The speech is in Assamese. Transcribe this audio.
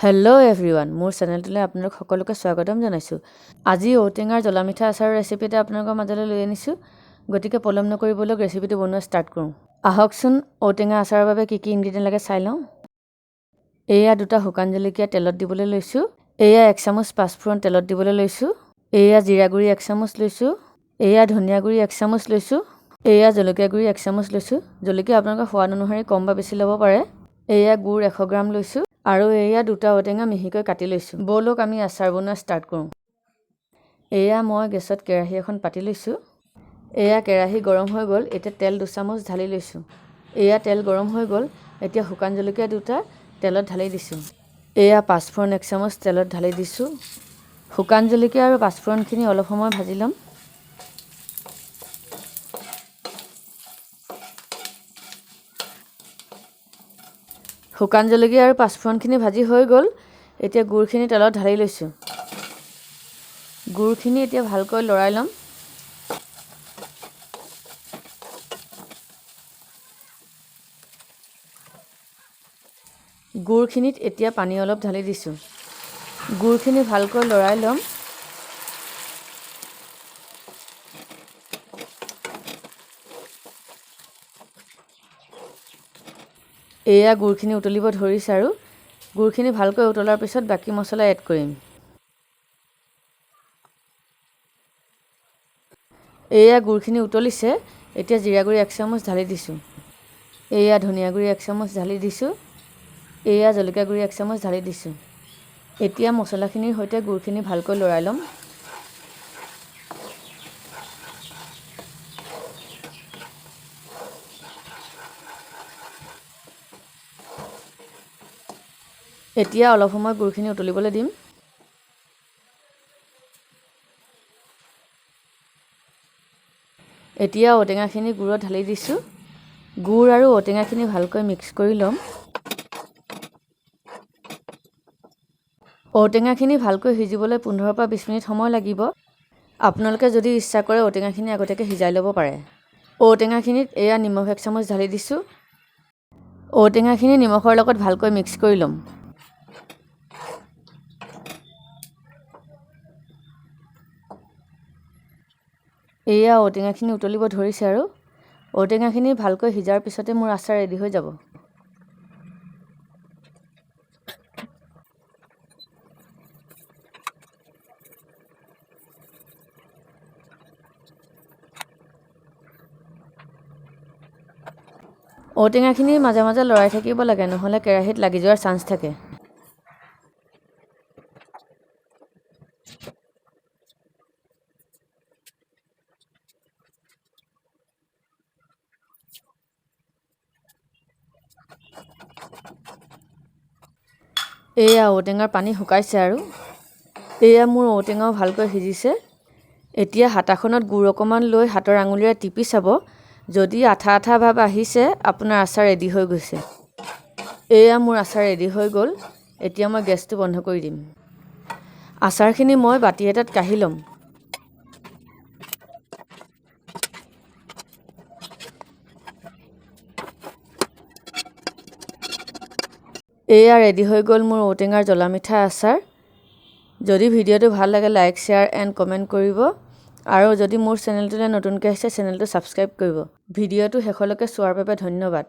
হেল্ল' এভৰিৱান, মোৰ চেনেলটোলৈ আপোনালোক সকলোকে স্বাগতম জনাইছোঁ। আজি ঔটেঙাৰ জ্বলা মিঠা আচাৰৰ ৰেচিপি এটা আপোনালোকৰ মাজলৈ লৈ আনিছোঁ। গতিকে পলম নকৰিবলৈ ৰেচিপিটো বনোৱা ষ্টাৰ্ট কৰোঁ। আহকচোন ঔটেঙা আচাৰৰ বাবে কি ইনগ্ৰিডিয়েণ্ট লাগে চাই লওঁ। এয়া 2টা শুকান জলকীয়া তেলত দিবলৈ লৈছোঁ। এয়া 1 চামুচ পাঁচফোৰণ তেলত দিবলৈ লৈছোঁ। এয়া জিৰা গুড়ি 1 চামুচ লৈছোঁ। এয়া ধনিয়া গুড়ি 1 চামুচ লৈছোঁ। এয়া জলকীয়া গুড়ি 1 চামুচ লৈছোঁ। জলকীয়া আপোনালোকৰ সোৱাদ অনুসৰি কম বা বেছি ল'ব পাৰে। এয়া গুড় 100 গ্ৰাম লৈছোঁ। আৰু এয়া 2টা ঔটেঙা মিহিকৈ কাটি লৈছোঁ। ব'লক আমি আচাৰ বনোৱা ষ্টাৰ্ট কৰোঁ। এয়া মই গেছত কেৰাহী এখন পাতি লৈছোঁ। এয়া কেৰাহী গৰম হৈ গ'ল। এতিয়া তেল 2 চামুচ ঢালি লৈছোঁ। এয়া তেল গৰম হৈ গ'ল। এতিয়া শুকান জলকীয়া 2টা তেলত ঢালি দিছোঁ। এয়া পাঁচফোৰণ 1 চামুচ তেলত ঢালি দিছোঁ। শুকান জলকীয়া আৰু পাঁচফোৰণখিনি অলপ সময় ভাজি ল'ম। শুকান জলকীয়া আৰু পাঁচফোৰণখিনি ভাজি হৈ গ'ল। এতিয়া গুড়খিনি তেলত ঢালি লৈছোঁ। গুড়খিনি এতিয়া ভালকৈ লৰাই ল'ম। গুড়খিনিত এতিয়া পানী অলপ ঢালি দিছোঁ। গুড়খিনি ভালকৈ লৰাই ল'ম। এয়া গুড়খিনি উতলিব ধৰিছে আৰু গুড়খিনি ভালকৈ উতলাৰ পিছত বাকী মছলা এড কৰিম। এয়া গুড়খিনি উতলিছে। এতিয়া জিৰা গুড়ি 1 চামুচ ঢালি দিছোঁ। এয়া ধনিয়া গুড়ি 1 চামুচ ঢালি দিছোঁ। এয়া জলকীয়া গুড়ি 1 চামুচ ঢালি দিছোঁ। এতিয়া মছলাখিনিৰ সৈতে গুড়খিনি ভালকৈ লৰাই ল'ম। এতিয়া অলপ সময় গুড়খিনি উতলিবলৈ দিম। এতিয়া ঔটেঙাখিনি গুড়ত ঢালি দিছোঁ। গুড় আৰু ঔটেঙাখিনি ভালকৈ মিক্স কৰি ল'ম। ঔটেঙাখিনি ভালকৈ সিজিবলৈ 15 পৰা 20 মিনিট সময় লাগিব। আপোনালোকে যদি ইচ্ছা কৰে ঔটেঙাখিনি আগতীয়াকৈ সিজাই ল'ব পাৰে। ঔটেঙাখিনিত এয়া নিমখ 1 চামুচ ঢালি দিছোঁ। ঔটেঙাখিনি নিমখৰ লগত ভালকৈ মিক্স কৰি ল'ম। এয়া ঔটেঙাখিনি উতলিব ধৰিছে আৰু ঔটেঙাখিনি ভালকৈ সিজাৰ পিছতে মোৰ আচাৰ ৰেডি হৈ যাব। ঔটেঙাখিনি মাজে মাজে লৰাই থাকিব লাগে, নহ'লে কেৰাহীত লাগি যোৱাৰ চান্স থাকে। এয়া ঔটেঙাৰ পানী শুকাইছে আৰু এয়া মোৰ ঔটেঙাও ভালকৈ সিজিছে। এতিয়া হাতাখনত গুড় অকণমান লৈ হাতৰ আঙুলিৰে টিপি চাব। যদি আঠা আঠা ভাৱ আহিছে আপোনাৰ আচাৰ ৰেডি হৈ গৈছে। এয়া মোৰ আচাৰ ৰেডি হৈ গ'ল। এতিয়া মই গেছটো বন্ধ কৰি দিম। আচাৰখিনি মই বাতি এটাত কাঢ়ি ল'ম। এয়া ৰেডি হৈ গ'ল মোৰ ঔটেঙাৰ জ্বলা মিঠা আচাৰ। যদি ভিডিঅ'টো ভাল লাগে লাইক, শ্বেয়াৰ এণ্ড কমেণ্ট কৰিব। আৰু যদি মোৰ চেনেলটোলৈ নতুনকৈ আহিছে চেনেলটো ছাবস্ক্ৰাইব কৰিব। ভিডিঅ'টো শেষলৈকে চোৱাৰ বাবে ধন্যবাদ।